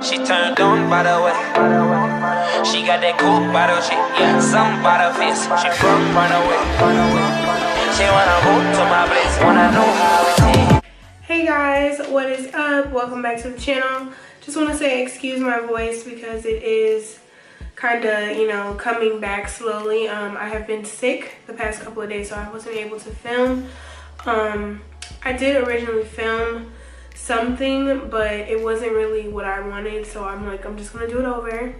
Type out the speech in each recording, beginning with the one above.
She turned on by the way. She got that cool bottle shit, yeah, some bottle face. She from Runaway. She wanna move to my place, wanna know how it is. Hey guys, what is up? Welcome back to the channel. Just want to say excuse my voice because it is kind of, you know, coming back slowly. I have been sick the past couple of days, so I wasn't able to film. I did originally film something, but it wasn't really what I wanted, so I'm just gonna do it over.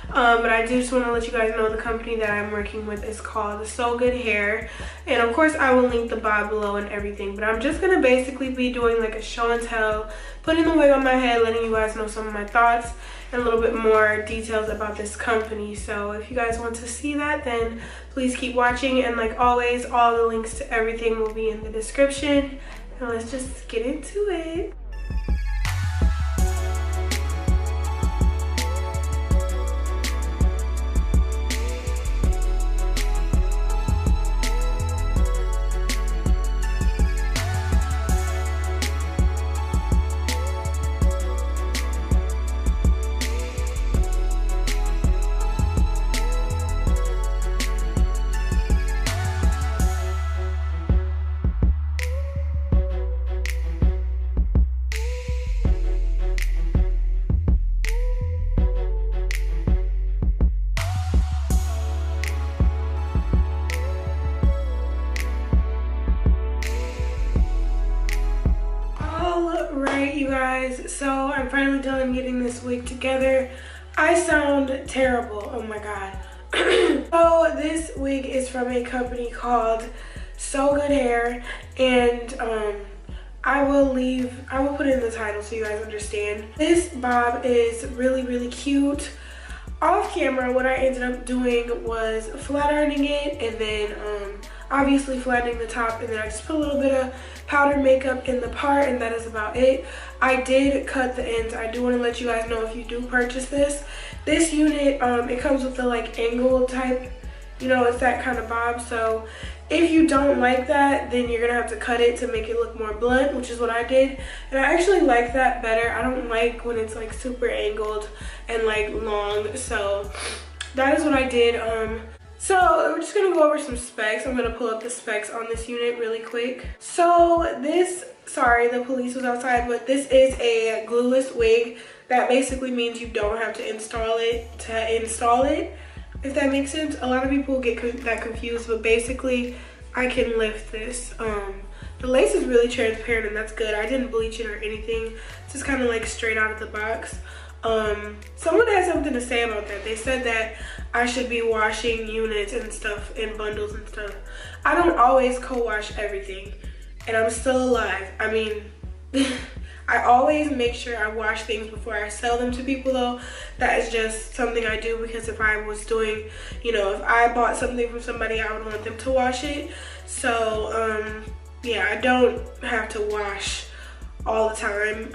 But I do just want to let you guys know the company that I'm working with is called Sogoodhair, and of course I will link the bob below and everything. But I'm just gonna basically be doing like a show and tell, putting the wig on my head, letting you guys know some of my thoughts and a little bit more details about this company. So if you guys want to see that, then please keep watching, and like always, all the links to everything will be in the description. And let's just get into it. Alright, you guys, so I'm finally done getting this wig together. I sound terrible, oh my god. So this wig is from a company called Sogoodhair, and I will put it in the title so you guys understand. This bob is really cute. Off camera, what I ended up doing was flat ironing it, and then obviously flattening the top, and then I just put a little bit of powder makeup in the part, and that is about it. I did cut the ends. I do want to let you guys know, if you do purchase this unit, it comes with the like angle type, you know, it's that kind of bob. So if you don't like that, then you're gonna have to cut it to make it look more blunt, which is what I did, and I actually like that better. I don't like when it's like super angled and like long, so that is what I did. So we're just gonna go over some specs. I'm gonna pull up the specs on this unit really quick. So this, sorry, the police was outside, but this is a glueless wig. That basically means you don't have to install it if that makes sense. A lot of people get that confused, but basically I can lift this. The lace is really transparent, and that's good. I didn't bleach it or anything. It's just kind of like straight out of the box. Someone had something to say about that. They said that I should be washing units and stuff in bundles and stuff. I don't always co-wash everything, and I'm still alive. I mean, I always make sure I wash things before I sell them to people, though. That is just something I do, because if I was doing, you know, if I bought something from somebody, I would want them to wash it. So yeah, I don't have to wash all the time.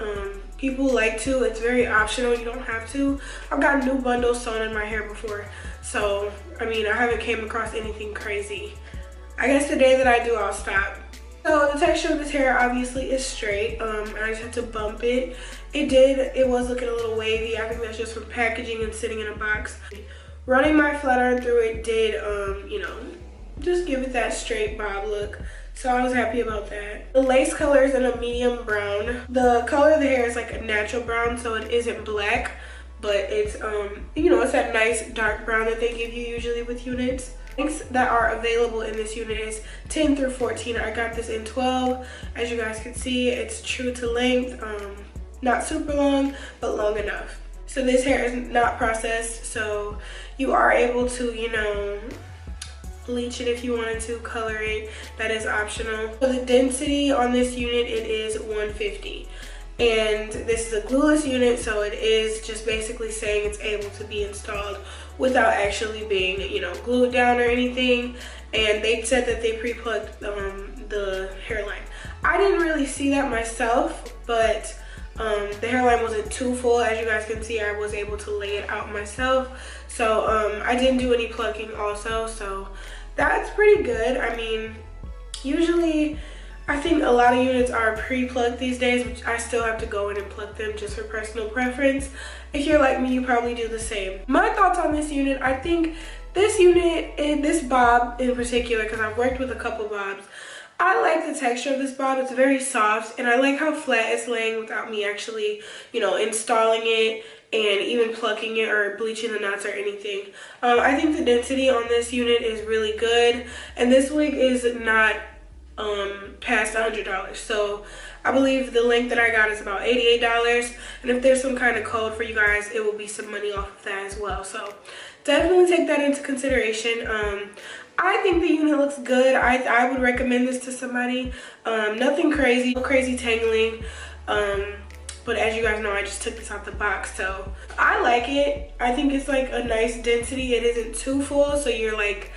People like to. It's very optional. You don't have to. I've got new bundles sewn in my hair before, so I mean, I haven't came across anything crazy. I guess the day that I do, I'll stop. So the texture of this hair obviously is straight. I just had to bump it. It was looking a little wavy. I think that's just from packaging and sitting in a box. Running my flat iron through it did, you know, just give it that straight bob look. So I was happy about that. The lace color is in a medium brown. The color of the hair is like a natural brown, so it isn't black, but it's, you know, it's that nice dark brown that they give you usually with units. Lengths that are available in this unit is 10 through 14. I got this in 12. As you guys can see, it's true to length. Not super long, but long enough. So this hair is not processed, so you are able to, you know, bleach it if you wanted to, color it. That is optional. For the density on this unit, it is 150. And this is a glueless unit, so it is just basically saying it's able to be installed without actually being, you know, glued down or anything. And they said that they pre-plugged the hairline. I didn't really see that myself, but the hairline wasn't too full. As you guys can see, I was able to lay it out myself. So I didn't do any plugging also, so that's pretty good. I mean, usually I think a lot of units are pre-plucked these days, which I still have to go in and pluck them just for personal preference. If you're like me, you probably do the same. My thoughts on this unit, I think this unit and this bob in particular, because I've worked with a couple bobs, I like the texture of this bob. It's very soft, and I like how flat it's laying without me actually, you know, installing it and even plucking it or bleaching the knots or anything. I think the density on this unit is really good, and this wig is not past $100. So I believe the length that I got is about $88, and if there's some kind of code for you guys, it will be some money off of that as well. So definitely take that into consideration. I think the unit looks good. I would recommend this to somebody. Nothing crazy, no crazy tangling. But as you guys know, I just took this out the box, so I like it. I think it's like a nice density. It isn't too full, so you're like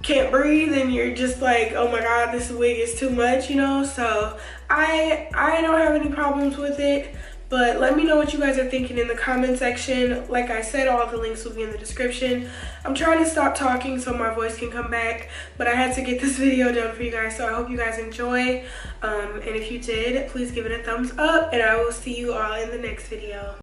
can't breathe and you're just like, oh my god, this wig is too much, you know. So I don't have any problems with it. But let me know what you guys are thinking in the comment section. Like I said, all the links will be in the description. I'm trying to stop talking so my voice can come back, but I had to get this video done for you guys, so I hope you guys enjoy. And if you did, please give it a thumbs up, and I will see you all in the next video.